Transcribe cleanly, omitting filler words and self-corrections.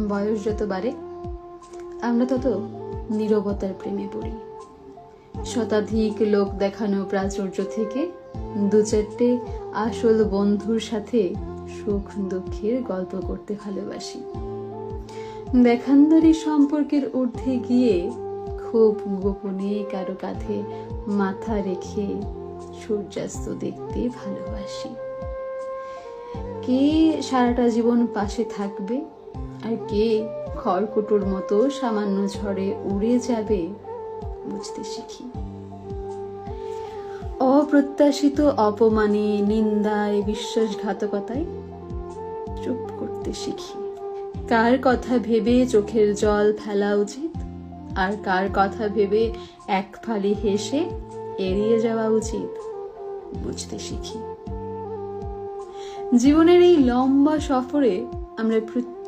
বয়স যত বাড়ে আমরা তত নীরবতার প্রেমে পড়ি। শতাধিক লোক দেখানো প্রাচুর্য থেকে দু চারটে আসল বন্ধুর সাথে সুখ দুঃখের গল্প করতে ভালোবাসি। দেখানদারি সম্পর্কের ঊর্ধ্বে গিয়ে খুব গোপনে কারো কাঁধে মাথা রেখে সূর্যাস্ত দেখতে ভালোবাসি। কে সারাটা জীবন পাশে থাকবে আর কে খড়কুটোর মতো সামান্য ঝড়ে উড়ে যাবে বুঝতে শিখি। অপ্রত্যাশিত অপমানে, নিন্দায়, বিশ্বাসঘাতকতায় চুপ করতে শিখি। কার কথা ভেবে চোখের জল ফেলা উচিত আর কার কথা ভেবে এক ফালি হেসে এড়িয়ে যাওয়া উচিত বুঝতে শিখি। জীবনের এই লম্বা সফরে আমরা